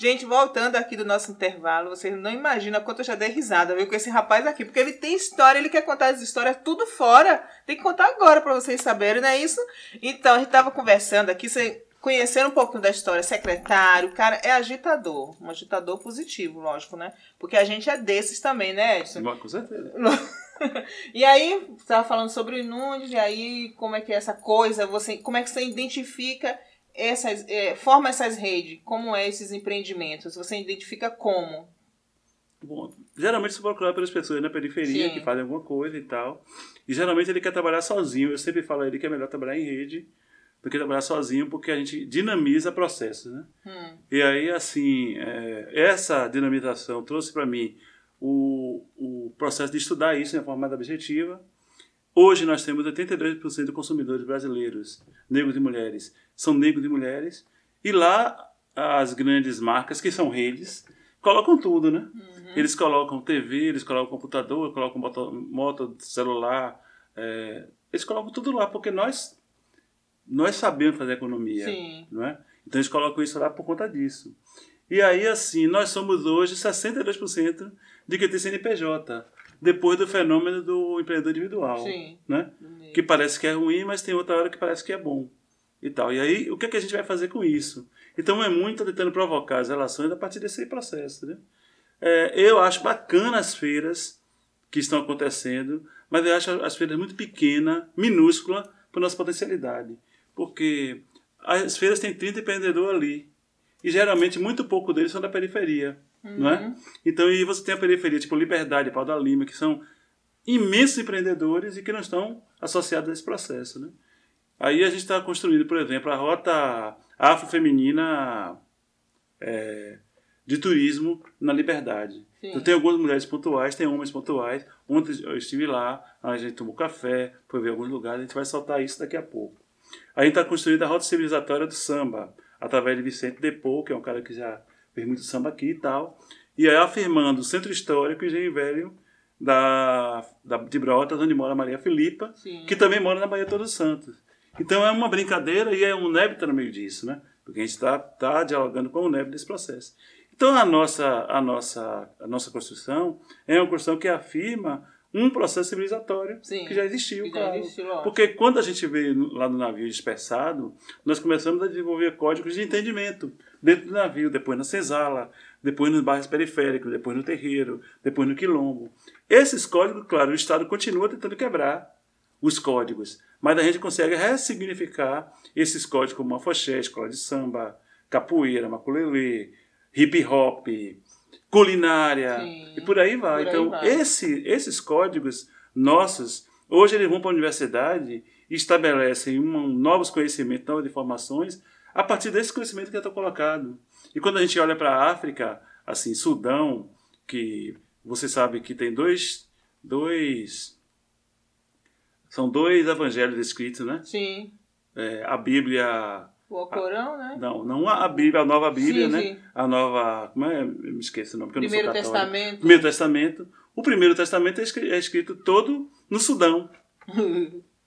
Gente, voltando aqui do nosso intervalo, vocês não imaginam quanto eu já dei risada, viu, com esse rapaz aqui, porque ele tem história, ele quer contar as histórias tudo fora. Tem que contar agora para vocês saberem, não é isso? Então, a gente estava conversando aqui, conhecendo um pouco da história. Secretário, cara, é agitador. Um agitador positivo, lógico, né? Porque a gente é desses também, né, Edson? Com certeza. E aí, você estava falando sobre o Nunes, e aí, como é que é essa coisa, como é que você identifica forma essas redes, como é esses empreendimentos? Você identifica como? Bom, geralmente você procura pelas pessoas na periferia, sim, que fazem alguma coisa e tal. E geralmente ele quer trabalhar sozinho. Eu sempre falo a ele que é melhor trabalhar em rede do que trabalhar sozinho, porque a gente dinamiza processos, né? E aí, assim, essa dinamização trouxe para mim o processo de estudar isso de forma mais objetiva. Hoje nós temos 82% de consumidores brasileiros, negros e mulheres, são negros e mulheres. E lá as grandes marcas, que são redes, colocam tudo, né? Eles colocam TV, eles colocam computador, colocam moto, celular. Eles colocam tudo lá, porque nós sabemos fazer economia. Sim. Não é? Então eles colocam isso lá por conta disso. E aí, assim, nós somos hoje 62% de quem tem CNPJ, depois do fenômeno do empreendedor individual. Sim. Né? Que parece que é ruim, mas tem outra hora que parece que é bom. E tal. E aí, o que é que a gente vai fazer com isso? Então, é muito tentando provocar as relações a partir desse processo. Né? Eu acho bacana as feiras que estão acontecendo, mas eu acho as feiras muito pequenas, minúsculas, para a nossa potencialidade. Porque as feiras têm 30 empreendedores ali. E, geralmente, muito pouco deles são da periferia. Não é? Então, e você tem a periferia, tipo Liberdade, Pau da Lima, que são imensos empreendedores e que não estão associados a esse processo. Né? Aí a gente está construindo, por exemplo, a rota afrofeminina de turismo na Liberdade. Sim. Então tem algumas mulheres pontuais, tem homens pontuais. Ontem eu estive lá, a gente tomou café, foi ver alguns lugares, a gente vai soltar isso daqui a pouco. A gente está construindo a rota civilizatória do samba, através de Vicente Depô, que é um cara que já fez muito samba aqui e tal. E aí afirmando o Centro Histórico e Engenho Velho de Brotas, onde mora a Maria Filipa, sim, que também mora na Bahia Todos Santos. Então é uma brincadeira e o NEB está no meio disso, né? Porque a gente está dialogando com o NEB nesse processo. Então a nossa construção é uma construção que afirma um processo civilizatório, sim, que já existiu, claro. Porque quando a gente veio lá no navio dispersado, nós começamos a desenvolver códigos de entendimento dentro do navio, depois na senzala, depois nos bairros periféricos, depois no terreiro, depois no quilombo. Esses códigos, claro, o Estado continua tentando quebrar os códigos, mas a gente consegue ressignificar esses códigos como afoxé, escola de samba, capoeira, maculelê, hip hop, culinária, sim, e por aí vai. Então, esses códigos nossos, hoje eles vão para a universidade e estabelecem novos conhecimentos, novas informações, a partir desse conhecimento que já está colocado. E quando a gente olha para a África, assim, Sudão, que você sabe que tem são dois evangelhos escritos, né? Sim. A Bíblia... O Corão, né? Não a Bíblia, a nova Bíblia, sim, né? Sim. A nova... Como é? Eu me esqueço o nome, porque eu não sou católico. Testamento. Primeiro Testamento. O Primeiro Testamento é escrito todo no Sudão.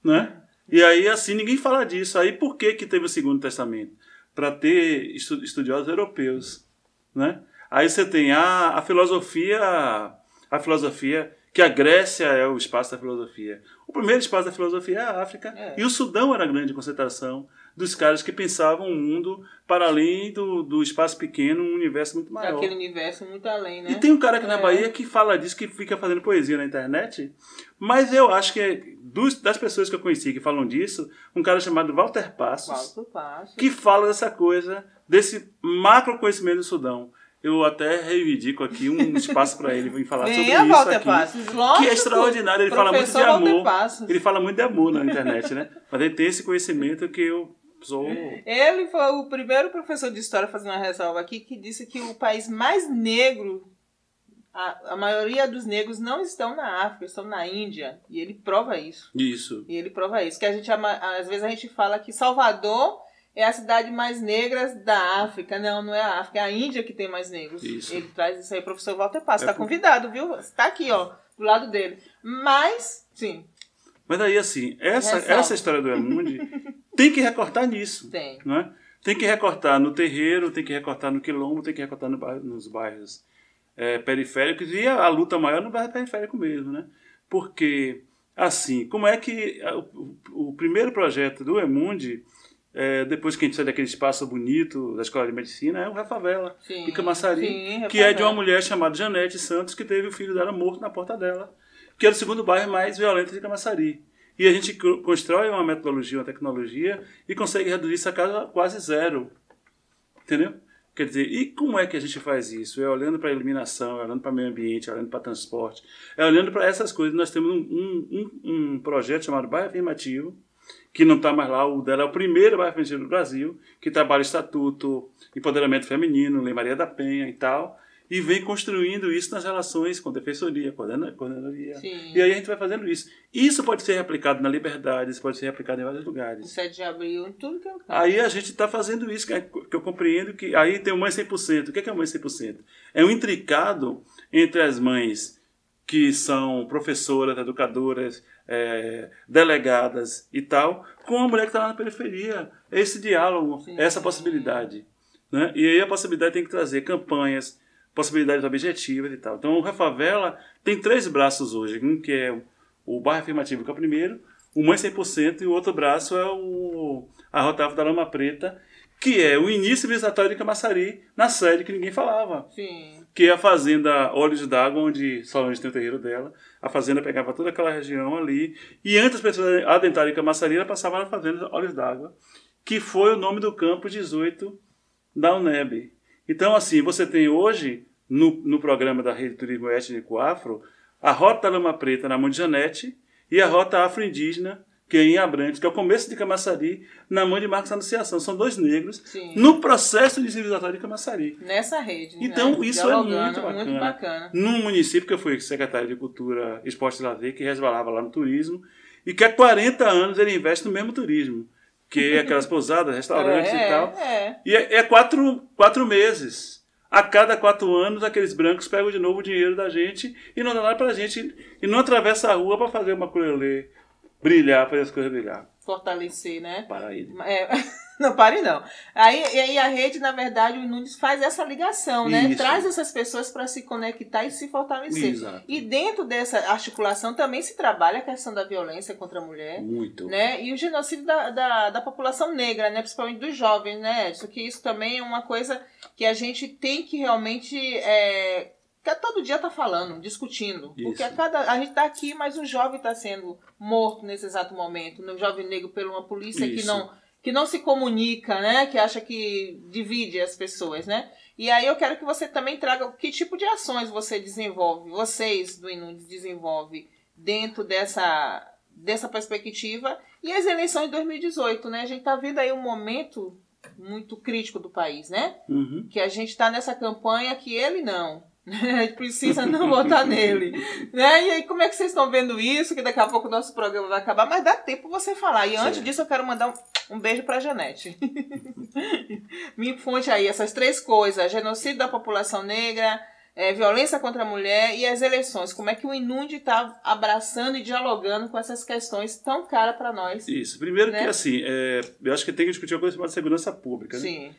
Né? E aí, assim, ninguém fala disso. Aí, por que teve o Segundo Testamento? Para ter estudiosos europeus. Né? Aí você tem a filosofia, que a Grécia é o espaço da filosofia. O primeiro espaço da filosofia é a África. E o Sudão era a grande concentração dos caras que pensavam um mundo para além do espaço pequeno, um universo muito maior. Aquele universo muito além, né? E tem um cara aqui na Bahia que fala disso, que fica fazendo poesia na internet, mas eu acho que das pessoas que eu conheci que falam disso, um cara chamado Walter Passos, que fala dessa coisa, desse macro conhecimento do Sudão. Eu até reivindico aqui um espaço para ele vir falar sobre isso Walter aqui, Passos, lógico, que é extraordinário. Ele fala muito de amor. Ele fala muito de amor na internet, né? Mas ele tem esse conhecimento que eu sou... Ele foi o primeiro professor de história, fazendo uma ressalva aqui, que disse que o país mais negro, a maioria dos negros não estão na África, estão na Índia. E ele prova isso. Isso. E ele prova isso. Que às vezes a gente fala que Salvador é a cidade mais negra da África. Não é a África, é a Índia que tem mais negros. Isso. Ele traz isso aí, professor Walter Passos. Está convidado, viu? Está aqui, ó, do lado dele. Mas, sim. Mas aí, assim, essa história do El Mundi tem que recortar nisso. Tem. Não é? tem que recortar no terreiro, tem que recortar no quilombo, tem que recortar nos bairros periféricos, e a luta maior no bairro periférico mesmo, né? Porque, assim, como é que o primeiro projeto do Emundi, depois que a gente sai daquele espaço bonito da Escola de Medicina, é o Refavela, de Camaçari, que é de uma mulher chamada Janete Santos, que teve o filho dela morto na porta dela, que era o segundo bairro mais violento de Camaçari. E a gente constrói uma metodologia, uma tecnologia, e consegue reduzir essa casa quase zero. Entendeu? Quer dizer, e como é que a gente faz isso? É olhando para a iluminação, é olhando para o meio ambiente, é olhando para transporte, é olhando para essas coisas. Nós temos um projeto chamado Bairro Afirmativo, que não está mais lá, o dela é o primeiro bairro afirmativo do Brasil, que trabalha estatuto, empoderamento feminino, Lei Maria da Penha e tal, e vem construindo isso nas relações com a defensoria, com a coordenadoria. E aí a gente vai fazendo isso. Isso pode ser replicado na Liberdade, isso pode ser replicado em vários lugares. 7 de abril, em tudo que eu quero. Aí a gente está fazendo isso, que eu compreendo que aí tem o Mãe 100%. O que é o Mãe 100%? É um intricado entre as mães que são professoras, educadoras, delegadas e tal, com a mulher que está lá na periferia. Esse diálogo, essa possibilidade. Né? E aí a possibilidade tem que trazer campanhas, possibilidades objetivas e tal. Então, o Refavela tem 3 braços hoje. Um que é o Bairro Afirmativo, que é o primeiro, o Mãe 100%, e o outro braço é a Rota da Lama Preta, que é o início civilizatório de Camaçari, na sede que ninguém falava. Que é a fazenda Olhos d'Água, onde Solange tem o terreiro dela. A fazenda pegava toda aquela região ali. E antes as pessoas adentrarem em Camaçari, ela passava na fazenda Olhos d'Água, que foi o nome do campo 18 da UNEB. Então, assim, você tem hoje, no programa da Rede Turismo Étnico Afro, a Rota da Lama Preta na mão de Janete e a Rota Afro-Indígena, que é em Abrantes, que é o começo de Camaçari, na mão de Marcos Anunciação. São 2 negros no processo de civilizatório de Camaçari. Nessa rede. Então, né? Isso é muito bacana. Num município que eu fui secretário de Cultura, Esporte e Lazer, que resvalava lá no turismo, e que há 40 anos ele investe no mesmo turismo, que é aquelas pousadas, restaurantes e tal. E é 4 meses. A cada 4 anos, aqueles brancos pegam de novo o dinheiro da gente e não dá nada pra gente. E não atravessa a rua para fazer uma ukulele brilhar, fazer as coisas brilhar. Fortalecer, né? Para aí. Não, pare não. Aí a rede, na verdade, o Nunes faz essa ligação, né? Traz essas pessoas para se conectar e se fortalecer. Exato. E dentro dessa articulação também se trabalha a questão da violência contra a mulher. Muito. Né? E o genocídio da população negra, né? Principalmente dos jovens, né? Isso também é uma coisa que a gente tem que realmente... que todo dia tá falando, discutindo. Isso. Porque a gente tá aqui, mas um jovem está sendo morto nesse exato momento. Um jovem negro por uma polícia que não se comunica, né? Que acha que divide as pessoas, né? E aí eu quero que você também traga que tipo de ações você desenvolve, vocês do Inunes desenvolvem dentro dessa perspectiva. E as eleições de 2018, né? A gente tá vendo aí um momento muito crítico do país, né? Que a gente tá nessa campanha que ele não... A gente precisa não votar nele, né? E aí, como é que vocês estão vendo isso? Que daqui a pouco o nosso programa vai acabar, mas dá tempo você falar. E antes disso, eu quero mandar um beijo pra Janete. Me conte aí essas 3 coisas: genocídio da população negra, violência contra a mulher e as eleições. Como é que o Inundi está abraçando e dialogando com essas questões tão caras para nós? Isso. Primeiro, né? Que assim, eu acho que tem que discutir uma coisa chamada segurança pública. Sim. Né?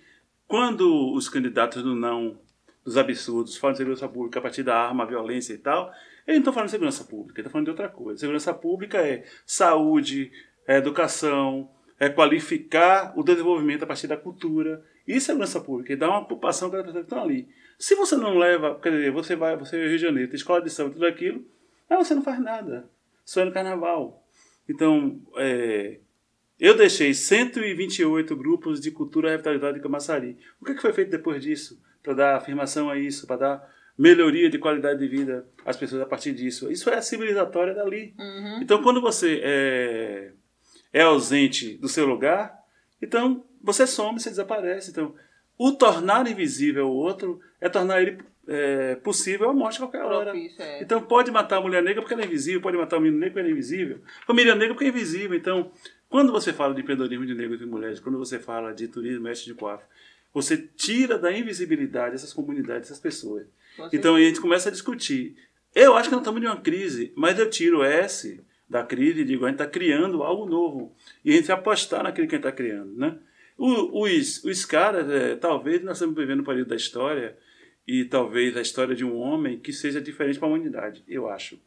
Quando os candidatos do não, dos absurdos, falam de segurança pública a partir da arma, a violência e tal, eles não estão falando de segurança pública, eles estão falando de outra coisa. Segurança pública é saúde, é educação, é qualificar o desenvolvimento a partir da cultura. E segurança pública, e dá uma ocupação para as pessoas que estão ali. Se você não leva, quer dizer, você vai ao Rio de Janeiro, tem escola de samba, tudo aquilo, mas você não faz nada. Só é no carnaval. Então, eu deixei 128 grupos de cultura e revitalização de Camaçari. O que foi feito depois disso? Para dar afirmação a isso, para dar melhoria de qualidade de vida às pessoas a partir disso. Isso é civilizatória dali. Uhum. Então, quando você é ausente do seu lugar, então você some, você desaparece. Então, o tornar invisível o outro é tornar ele possível a morte a qualquer hora. Então, pode matar a mulher negra porque ela é invisível, pode matar o menino negro porque ele é invisível, família negra porque é invisível. Então, quando você fala de empreendedorismo de negros e mulheres, quando você fala de turismo étnico afro, você tira da invisibilidade essas comunidades, essas pessoas. Então, aí a gente começa a discutir. Eu acho que nós estamos em uma crise, mas eu tiro da crise e digo, a gente está criando algo novo. E a gente vai apostar naquilo que a gente está criando, né? Os caras, talvez nós estamos vivendo um período da história, e talvez a história de um homem que seja diferente para a humanidade, eu acho.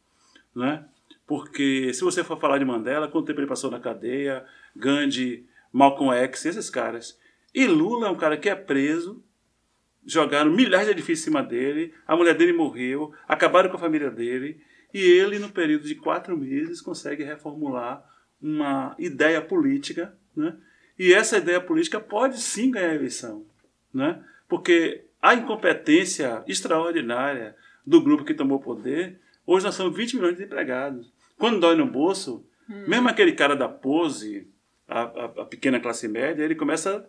Né? Porque se você for falar de Mandela, quanto tempo ele passou na cadeia, Gandhi, Malcolm X, esses caras. E Lula é um cara que é preso, jogaram milhares de edifícios em cima dele, a mulher dele morreu, acabaram com a família dele, e ele, no período de 4 meses, consegue reformular uma ideia política, né? E essa ideia política pode sim ganhar a eleição, né? Porque a incompetência extraordinária do grupo que tomou o poder, hoje nós somos 20 milhões de empregados. Quando dói no bolso, mesmo aquele cara da pose, a pequena classe média, ele começa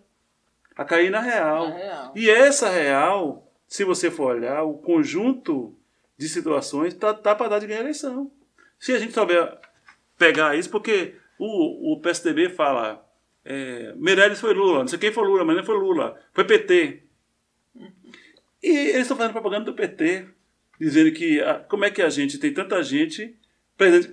a cair na real. E essa real, se você for olhar, o conjunto de situações tá para dar de ganhar a eleição. Se a gente souber pegar isso, porque o PSDB fala, Meirelles foi Lula, não sei quem foi Lula, mas não foi Lula, foi PT. E eles estão fazendo propaganda do PT, dizendo que como é que a gente tem tanta gente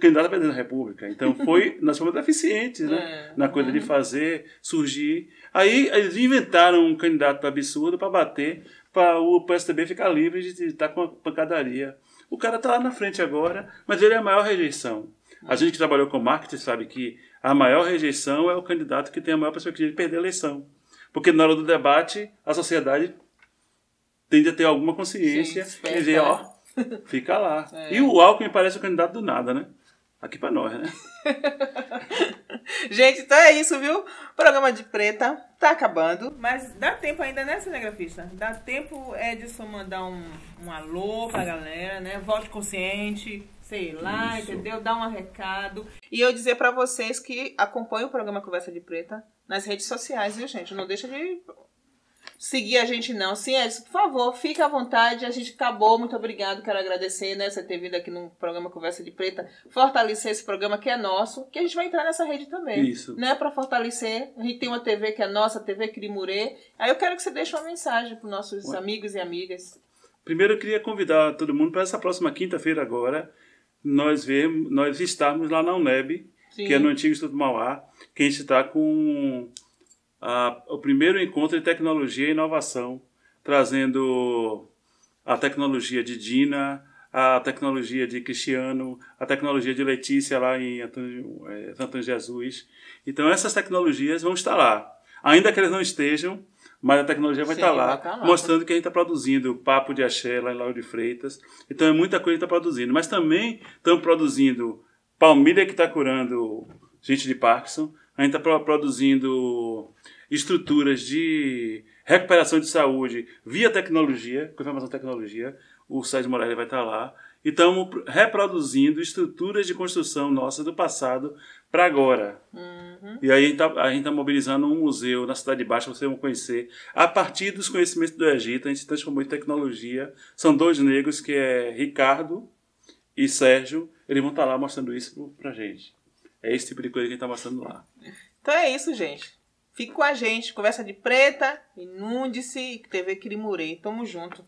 candidata a presidente da República. Então nós fomos eficientes, né? Na coisa de fazer, surgir. Aí eles inventaram um candidato absurdo para bater, para o PSDB ficar livre de estar com a pancadaria. O cara está lá na frente agora, mas ele é a maior rejeição. A gente que trabalhou com marketing sabe que a maior rejeição é o candidato que tem a maior perspectiva de perder a eleição. Porque na hora do debate, a sociedade tende a ter alguma consciência e dizer, fica lá. E o Alckmin parece o candidato do nada, né? Aqui pra nós, né? Gente, então é isso, viu? O programa de Preta tá acabando. Mas dá tempo ainda, né, cinegrafista? Dá tempo, Edson, mandar um alô pra galera, né? Vote consciente, sei lá, isso. Entendeu? Dá um recado. E eu dizer pra vocês que acompanhem o programa Conversa de Preta nas redes sociais, viu, gente? Não deixa de seguir a gente, não. Sim, Edson, por favor, fique à vontade. A gente acabou. Muito obrigado. Quero agradecer, né, você ter vindo aqui no programa Conversa de Preta, fortalecer esse programa que é nosso, que a gente vai entrar nessa rede também. Isso. Né, para fortalecer. A gente tem uma TV que é nossa, TV Crimurê. Aí eu quero que você deixe uma mensagem para os nossos amigos e amigas. Primeiro eu queria convidar todo mundo para essa próxima quinta-feira agora, nós estarmos lá na UNEB, sim, que é no antigo Instituto Mauá, que a gente está com o primeiro encontro de tecnologia e inovação, trazendo a tecnologia de Dina, a tecnologia de Cristiano, a tecnologia de Letícia lá em Santo Antônio Jesus. Então essas tecnologias vão estar lá. Ainda que elas não estejam, mas a tecnologia vai estar lá, mostrando que a gente está produzindo papo de axé lá em Lauro de Freitas. Então é muita coisa que está produzindo. Mas também estamos produzindo palmilha que está curando gente de Parkinson. A gente está produzindo estruturas de recuperação de saúde via tecnologia, com informação de tecnologia. O Sérgio Moraes vai estar lá. E estamos reproduzindo estruturas de construção nossa do passado para agora. E aí a gente está mobilizando um museu na Cidade Baixa, vocês vão conhecer. A partir dos conhecimentos do Egito, a gente transformou em tecnologia. São 2 negros, que é Ricardo e Sérgio. Eles vão estar lá mostrando isso para a gente. É esse tipo de coisa que a gente está mostrando lá. Então é isso, gente. Fique com a gente. Conversa de Preta, Inunde-se, TV Crimurê. Tamo junto.